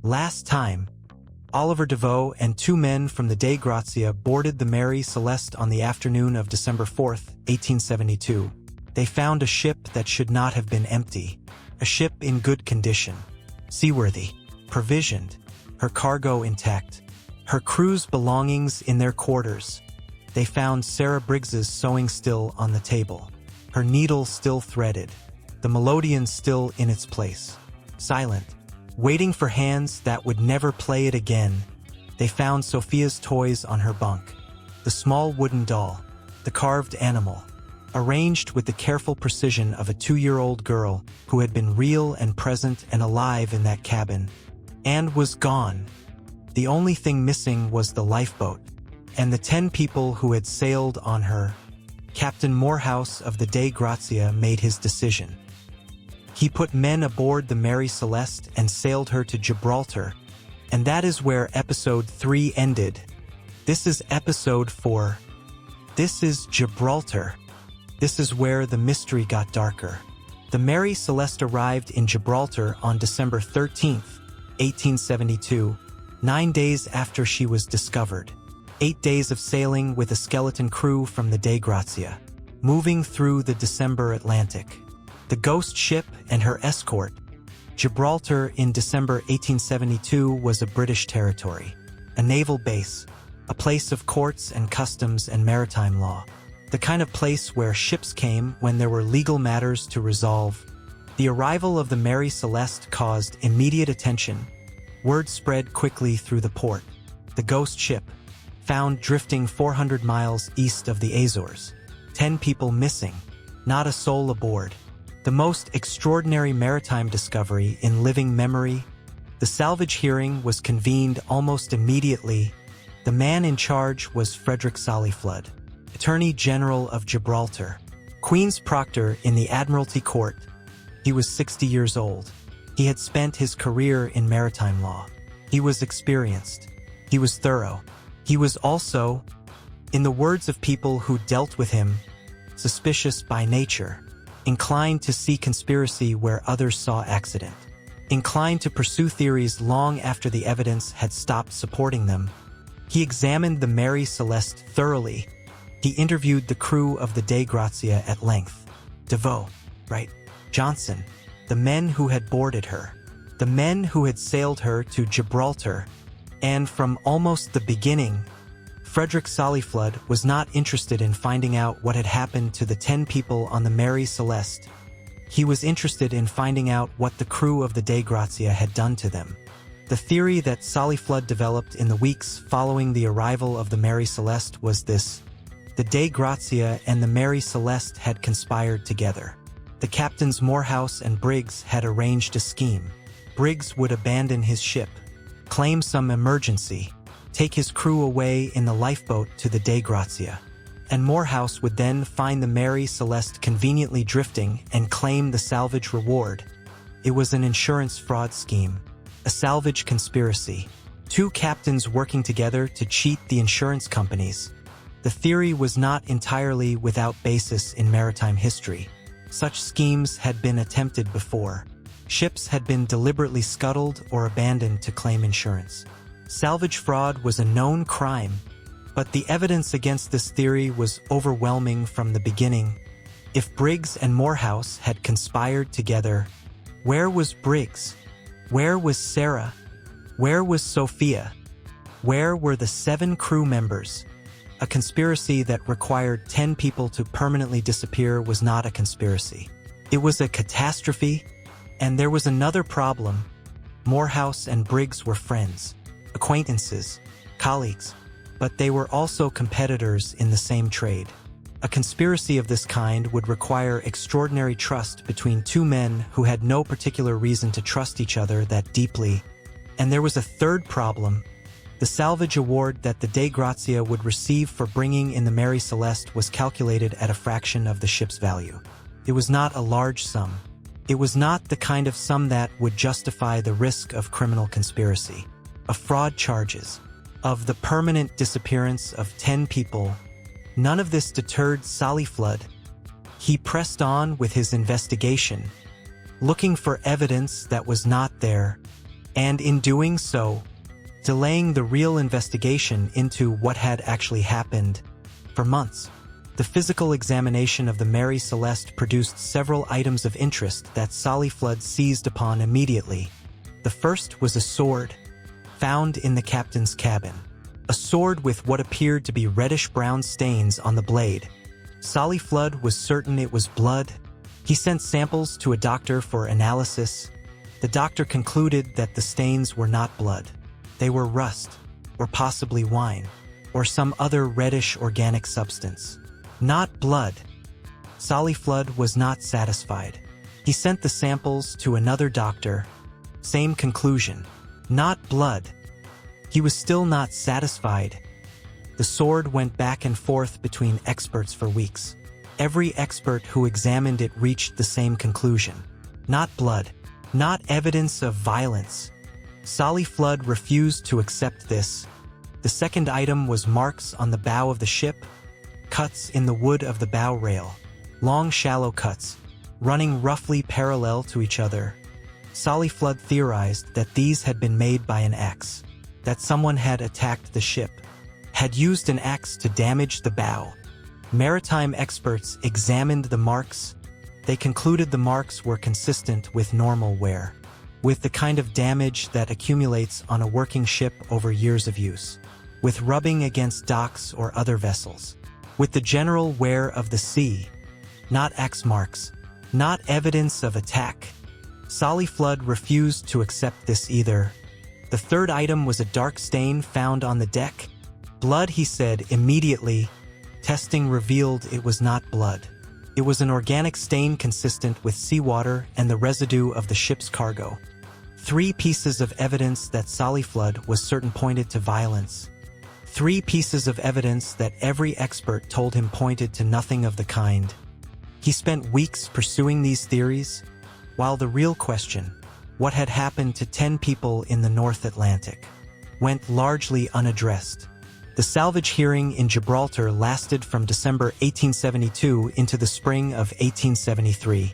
Last time, Oliver Deveau and 2 men from the Dei Gratia boarded the Mary Celeste on the afternoon of December 4, 1872. They found a ship that should not have been empty, a ship in good condition, seaworthy, provisioned, her cargo intact, her crew's belongings in their quarters. They found Sarah Briggs's sewing still on the table, her needle still threaded, the melodeon still in its place, silent, waiting for hands that would never play it again. They found Sophia's toys on her bunk, the small wooden doll, the carved animal, arranged with the careful precision of a 2-year-old girl who had been real and present and alive in that cabin, and was gone. The only thing missing was the lifeboat, and the 10 people who had sailed on her. Captain Morehouse of the Dei Gratia made his decision. He put men aboard the Mary Celeste and sailed her to Gibraltar, and that is where Episode 3 ended. This is Episode 4. This is Gibraltar. This is where the mystery got darker. The Mary Celeste arrived in Gibraltar on December 13, 1872, 9 days after she was discovered. 8 days of sailing with a skeleton crew from the Dei Gratia, moving through the December Atlantic. The ghost ship and her escort. Gibraltar in December 1872 was a British territory, a naval base, a place of courts and customs and maritime law, the kind of place where ships came when there were legal matters to resolve. The arrival of the Mary Celeste caused immediate attention. Word spread quickly through the port. The ghost ship, found drifting 400 miles east of the Azores. 10 people missing, not a soul aboard. The most extraordinary maritime discovery in living memory. The salvage hearing was convened almost immediately. The man in charge was Frederick Solly-Flood, Attorney General of Gibraltar, Queen's Proctor in the Admiralty Court. He was 60 years old. He had spent his career in maritime law. He was experienced. He was thorough. He was also, in the words of people who dealt with him, suspicious by nature, inclined to see conspiracy where others saw accident, inclined to pursue theories long after the evidence had stopped supporting them. He examined the Mary Celeste thoroughly. He interviewed the crew of the Dei Gratia at length. Deveau, Wright, Johnson, the men who had boarded her, the men who had sailed her to Gibraltar, and from almost the beginning, Frederick Solly-Flood was not interested in finding out what had happened to the 10 people on the Mary Celeste. He was interested in finding out what the crew of the Dei Gratia had done to them. The theory that Solly-Flood developed in the weeks following the arrival of the Mary Celeste was this: the Dei Gratia and the Mary Celeste had conspired together. The captains Morehouse and Briggs had arranged a scheme. Briggs would abandon his ship, claim some emergency, take his crew away in the lifeboat to the Dei Gratia, and Morehouse would then find the Mary Celeste conveniently drifting and claim the salvage reward. It was an insurance fraud scheme, a salvage conspiracy, 2 captains working together to cheat the insurance companies. The theory was not entirely without basis in maritime history. Such schemes had been attempted before. Ships had been deliberately scuttled or abandoned to claim insurance. Salvage fraud was a known crime, but the evidence against this theory was overwhelming from the beginning. If Briggs and Morehouse had conspired together, where was Briggs? Where was Sarah? Where was Sophia? Where were the 7 crew members? A conspiracy that required 10 people to permanently disappear was not a conspiracy. It was a catastrophe, and there was another problem. Morehouse and Briggs were friends, acquaintances, colleagues, but they were also competitors in the same trade. A conspiracy of this kind would require extraordinary trust between 2 men who had no particular reason to trust each other that deeply. And there was a third problem. The salvage award that the Dei Gratia would receive for bringing in the Mary Celeste was calculated at a fraction of the ship's value. It was not a large sum. It was not the kind of sum that would justify the risk of criminal conspiracy, of fraud charges, of the permanent disappearance of 10 people. None of this deterred Solly-Flood. He pressed on with his investigation, looking for evidence that was not there, and in doing so, delaying the real investigation into what had actually happened for months. The physical examination of the Mary Celeste produced several items of interest that Solly-Flood seized upon immediately. The first was a sword, found in the captain's cabin. A sword with what appeared to be reddish-brown stains on the blade. Solly-Flood was certain it was blood. He sent samples to a doctor for analysis. The doctor concluded that the stains were not blood. They were rust, or possibly wine, or some other reddish organic substance. Not blood. Solly-Flood was not satisfied. He sent the samples to another doctor. Same conclusion. Not blood. He was still not satisfied. The sword went back and forth between experts for weeks. Every expert who examined it reached the same conclusion. Not blood. Not evidence of violence. Solly-Flood refused to accept this. The second item was marks on the bow of the ship, cuts in the wood of the bow rail, long shallow cuts, running roughly parallel to each other. Solly-Flood theorized that these had been made by an axe, that someone had attacked the ship, had used an axe to damage the bow. Maritime experts examined the marks. They concluded the marks were consistent with normal wear, with the kind of damage that accumulates on a working ship over years of use, with rubbing against docks or other vessels, with the general wear of the sea. Not axe marks, not evidence of attack. Solly-Flood refused to accept this either. The third item was a dark stain found on the deck. Blood, he said immediately. Testing revealed it was not blood. It was an organic stain consistent with seawater and the residue of the ship's cargo. 3 pieces of evidence that Solly-Flood was certain pointed to violence. 3 pieces of evidence that every expert told him pointed to nothing of the kind. He spent weeks pursuing these theories, while the real question, what had happened to 10 people in the North Atlantic, went largely unaddressed. The salvage hearing in Gibraltar lasted from December 1872 into the spring of 1873.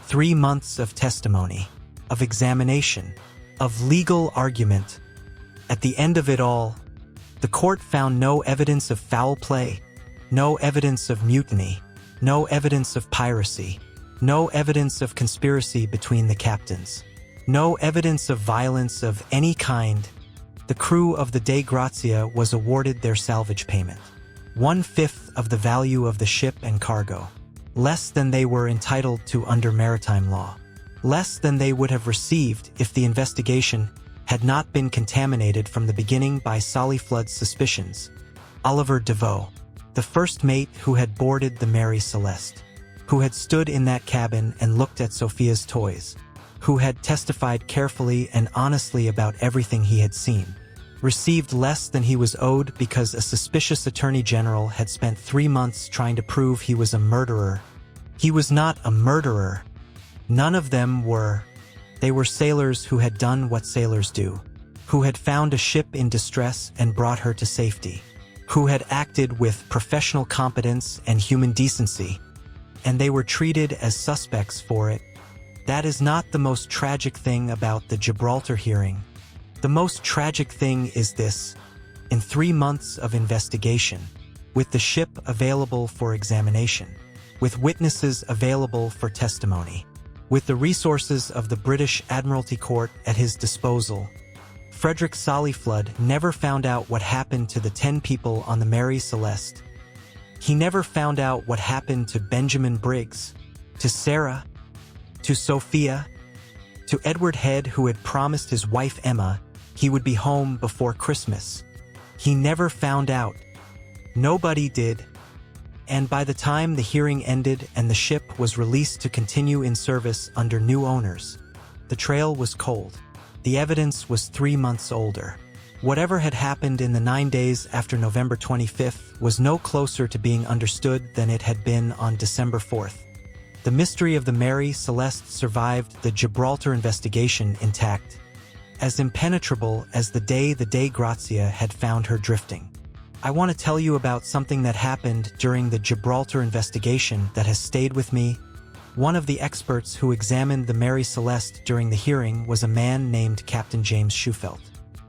3 months of testimony, of examination, of legal argument. At the end of it all, the court found no evidence of foul play, no evidence of mutiny, no evidence of piracy, no evidence of conspiracy between the captains, no evidence of violence of any kind. The crew of the Dei Gratia was awarded their salvage payment, 1/5 of the value of the ship and cargo, less than they were entitled to under maritime law, less than they would have received if the investigation had not been contaminated from the beginning by Solly-Flood's suspicions. Oliver Deveau, the first mate who had boarded the Mary Celeste, who had stood in that cabin and looked at Sophia's toys, who had testified carefully and honestly about everything he had seen, received less than he was owed because a suspicious attorney general had spent 3 months trying to prove he was a murderer. He was not a murderer. None of them were. They were sailors who had done what sailors do, who had found a ship in distress and brought her to safety, who had acted with professional competence and human decency, and they were treated as suspects for it. That is not the most tragic thing about the Gibraltar hearing. The most tragic thing is this: in 3 months of investigation, with the ship available for examination, with witnesses available for testimony, with the resources of the British Admiralty Court at his disposal, Frederick Solly-Flood never found out what happened to the 10 people on the Mary Celeste. He never found out what happened to Benjamin Briggs, to Sarah, to Sophia, to Edward Head, who had promised his wife Emma he would be home before Christmas. He never found out. Nobody did. And by the time the hearing ended and the ship was released to continue in service under new owners, the trail was cold. The evidence was 3 months older. Whatever had happened in the 9 days after November 25th was no closer to being understood than it had been on December 4th. The mystery of the Mary Celeste survived the Gibraltar investigation intact, as impenetrable as the day the Dei Gratia had found her drifting. I want to tell you about something that happened during the Gibraltar investigation that has stayed with me One of the experts who examined the Mary Celeste during the hearing was a man named Captain James Shufelt,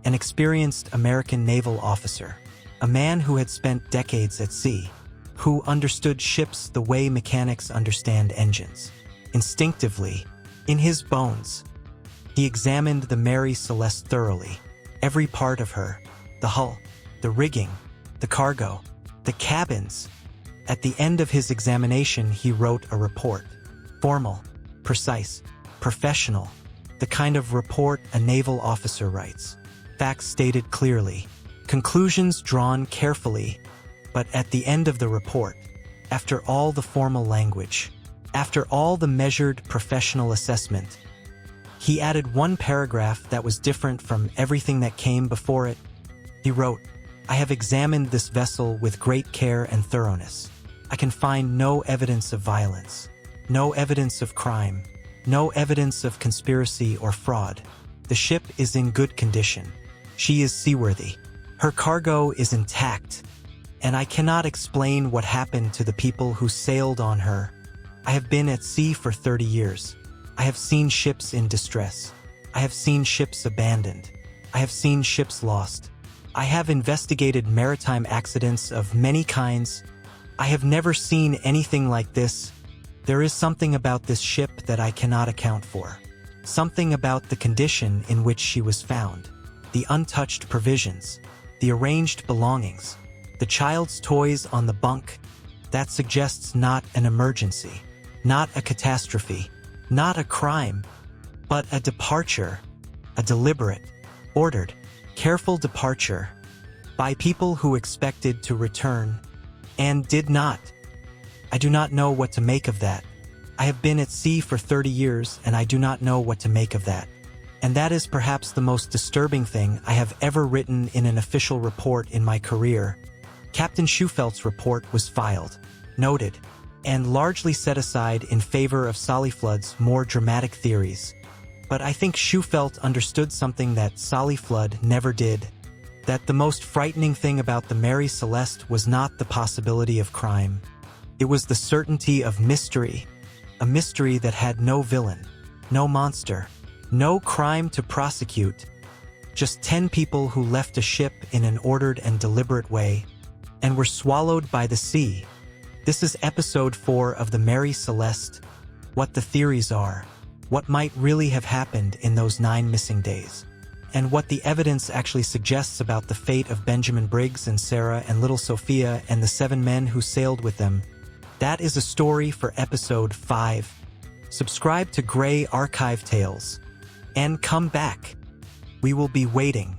an experienced American naval officer, a man who had spent decades at sea, who understood ships the way mechanics understand engines. Instinctively, in his bones, he examined the Mary Celeste thoroughly, every part of her, the hull, the rigging, the cargo, the cabins. At the end of his examination, he wrote a report. Formal, precise, professional, the kind of report a naval officer writes. Facts stated clearly, conclusions drawn carefully, but at the end of the report, after all the formal language, after all the measured professional assessment, he added one paragraph that was different from everything that came before it. He wrote, "I have examined this vessel with great care and thoroughness. I can find no evidence of violence, no evidence of crime, no evidence of conspiracy or fraud. The ship is in good condition. She is seaworthy. Her cargo is intact, and I cannot explain what happened to the people who sailed on her. I have been at sea for 30 years. I have seen ships in distress. I have seen ships abandoned. I have seen ships lost. I have investigated maritime accidents of many kinds. I have never seen anything like this. There is something about this ship that I cannot account for. Something about the condition in which she was found, the untouched provisions, the arranged belongings, the child's toys on the bunk, that suggests not an emergency, not a catastrophe, not a crime, but a departure, a deliberate, ordered, careful departure, by people who expected to return and did not. I do not know what to make of that. I have been at sea for 30 years and I do not know what to make of that. And that is perhaps the most disturbing thing I have ever written in an official report in my career." Captain Schufelt's report was filed, noted, and largely set aside in favor of Solly-Flood's more dramatic theories. But I think Schufelt understood something that Solly-Flood never did, that the most frightening thing about the Mary Celeste was not the possibility of crime. It was the certainty of mystery, a mystery that had no villain, no monster, no crime to prosecute, just 10 people who left a ship in an ordered and deliberate way, and were swallowed by the sea. This is episode 4 of the Mary Celeste, what the theories are, what might really have happened in those 9 missing days, and what the evidence actually suggests about the fate of Benjamin Briggs and Sarah and little Sophia and the 7 men who sailed with them. That is a story for episode 5. Subscribe to Grey Archive Tales, and come back. We will be waiting.